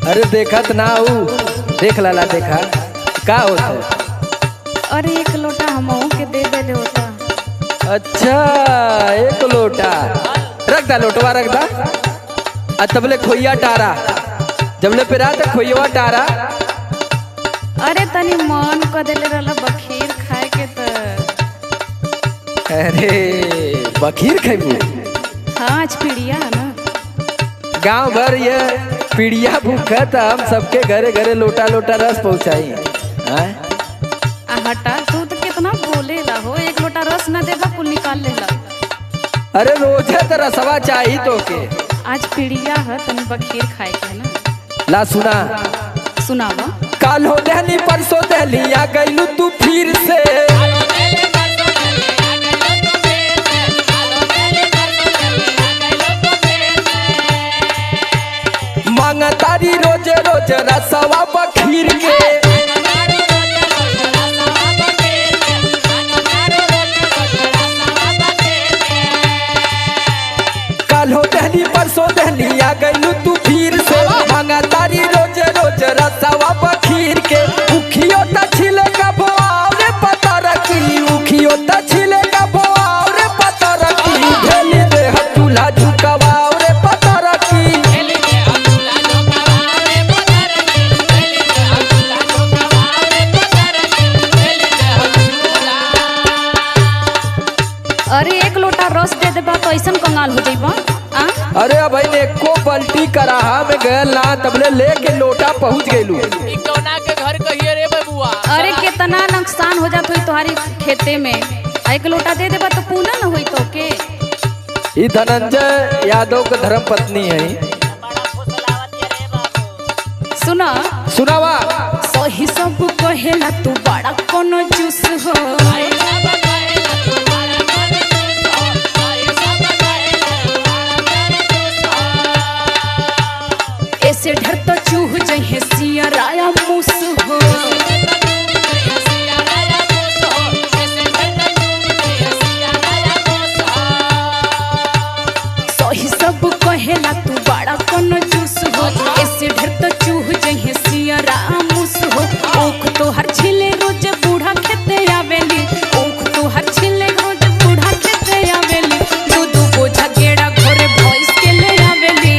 अरे देखत ना हूँ, देख लाला देखा का होता। अरे एक लोटा हमहू के दे दे होता। अच्छा एक लोटा रख दा, लोटवा रख दा। तबले खोइया टारा जबले पेरा तो खोइया टारा। अरे तनी मन क देले रहला बखीर खाए के त। अरे बखीर खेबू? हाँ आज पीड़िया है ना। गांव भर ये पीड़िया भूखत, हम सबके घरे घरे लोटा लोटा रस पहुँचाई। हटा तू तो कितना बोलेला हो, एक लोटा रस ना देबा कुल निकाल लेला। अरे रोजे तो रसवा चाहिए तो के। आज पीड़िया है तनी बखीर खाए के ना। ला सुना सुनावा। काल हो दहली परसों दहली आ गईलू तू फिर से। मांगा तारी रोजे रोज रसवा बखीर के। काल हो दहली परसों दहली आ गईलू तू फिर से। मांगा तारी रोजे रोज रसवा बखीर के। उखियो त छिले का बोआव रे पता रखी, उखियो त छिले का बोआव रे पता रखी। भेली दे हतुला झुकवाव रे पता रखी। अरे एक लोटा रस दे देबा तो ऐसन कंगाल हो जाइबा। अरे भाई ने एको पलटी कराहा में गयल ना, तबले लेके लोटा पहुंच गईलू। के घर कहिए रे बबुआ। अरे कितना नुकसान हो जात हुई तुम्हारी खेते में। एक लोटा दे देबा तो पूना न हुई तो के। ये धनंजय यादव का धर्म पत्नी है। सुना सुनावा। सही सब कहेला तू बड़ा कोनो जूस हो। ऐसे ढर तो चूह जहे सियराया मूस हो। सही सब कहेला तू बड़ा कोनो जूस हो। ऐसे ढर तो चूह जहे सियरा मूस हो। ओख तो हर छिले रोज बूढ़ा खेते आवेली। ओख तो हर छिले रोज बूढ़ा खेते आवेली। दू दू बोझा गेड़ा घोरे भैंस के ले आवेली।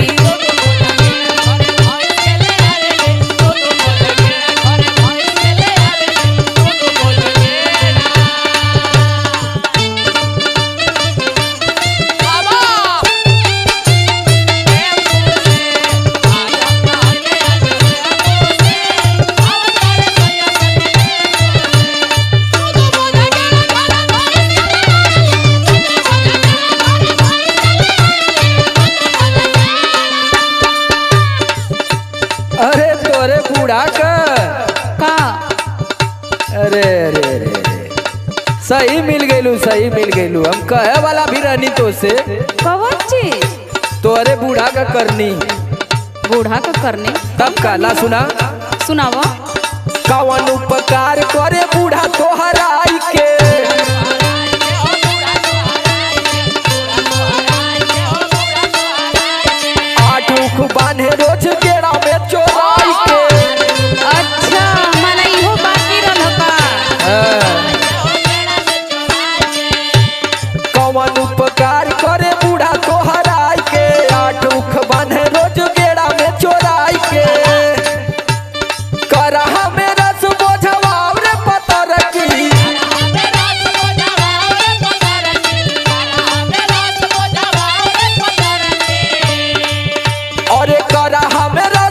अरे तोरे बूढ़ा का अरे अरे अरे सही मिल गईलू, सही मिल गईलू। हम कहे वाला भी रहनी तो से कौन चीज? तोरे बूढ़ा का करनी। बूढ़ा का करने तब काला सुना। सुनावा। कवन उपकार करे बूढ़ा तोहराई के। आठ उख बांधे रोज गेड़ा में चोराई के। अच्छा मन इहो बाकी रहल का। कवन उपकार करे बूढ़ा तोहराई के। आठ उख बांधे रोज गेड़ा में चोराई के। करहा में रस बोझवाव रे पता रखी। अरे करहा में रस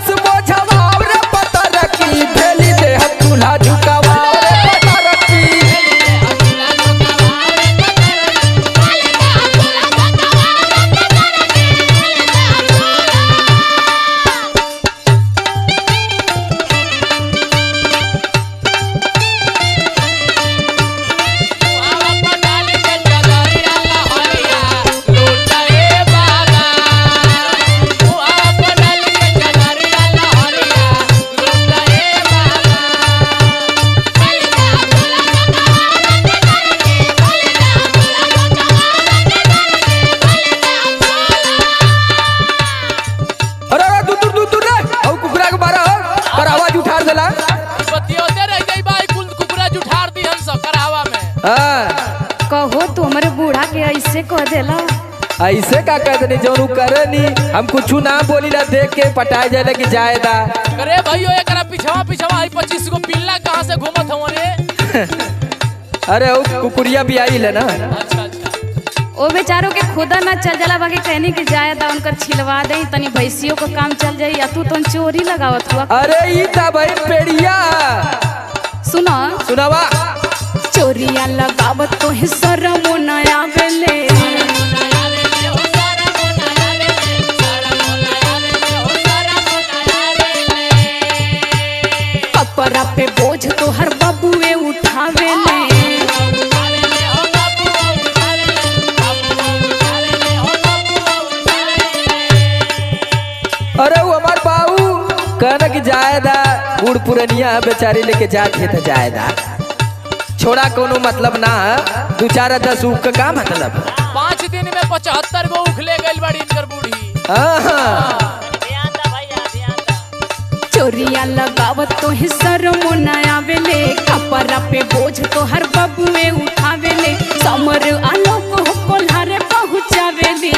ऐसे कह देला। ऐसे का कहते जो करे नी हम कुछ ना बोली ना देख के पटाए जाए कि जायदा। अरे भाइयों एकरा पिछवा पिछवा 25 को पिल्ला कहाँ से घूमत हूँ रे। अरे वो कुकुरिया भी आई है ना। अच्छा अच्छा। ओ बेचारों के खुदा ना चल जाला बाकी कहनी कि जायदा उनकर छिलवा दे तनी भैंसियों का काम चल जाई या तू तो चोरी लगावत हुआ। अरे ई ता भाई पेड़िया सुना सुनावा चोरिया लगावत तो है शरम न आवेले। कपड़ा पे बोझ तो हर बबुए उठावेले। अरे वो हमार बाबू कहना कि जायदा बूढ़ पुरनिया बेचारी लेके जाते तो जायदा छोड़ा कोनो मतलब ना दू चार 10 उख का क्या मतलब 5 दिन में 75 गो उखले गइल बाड़ी इनकर बूढ़ी। हाँ चोरिया लगावत तो है शरम न आवेले। कपड़ा पे बोझ तो हर बबुए उठावेले। समर आलोक हो कोल्हारे पहुँचावेली।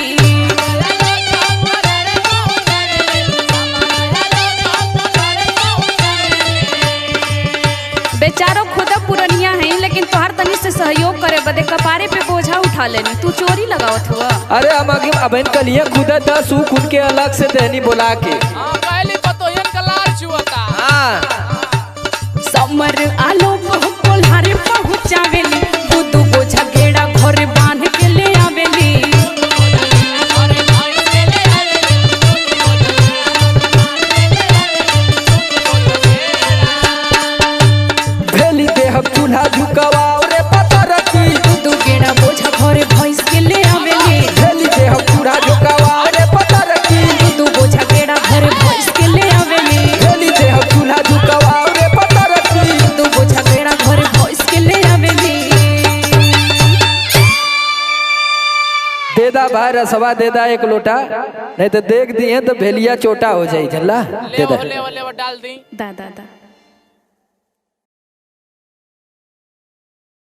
बेचारो खुदा पुरनिया है लेकिन तोहर तनी से सहयोग करे बदे कपारे पे बोझा उठा लेनी तू चोरी लगावत हुआ। अरे हम आगे अबन कलिया खुदा 10 उख उनके अलग से देनी बोला के। हाँ पहले पतोयन का लार चुअता। हाँ समर आलोक हो कोल्हारे पहुँचावेली। दू बोझा गेड़ा घरे बांध के ले आवेली। भेली देह चूल्हा झुकवाओ रे पता रखी। दू गेड़ा बोझा घरे भैंस के ले आवेली। भेली देह चूल्हा झुकवाओ रे पता रखी। दू बोझा गेड़ा घरे भैंस के ले आवेली। भेली देह चूल्हा झुकवाओ रे पता रखी। दू बोझा गेड़ा घरे भैंस के ले आवेली। देदा भाई रसवा देदा 1 लोटा नहीं तो देख दिए तो भेलिया चोटा हो जाई चला ले देदा। ले डाल दी। दा दा दा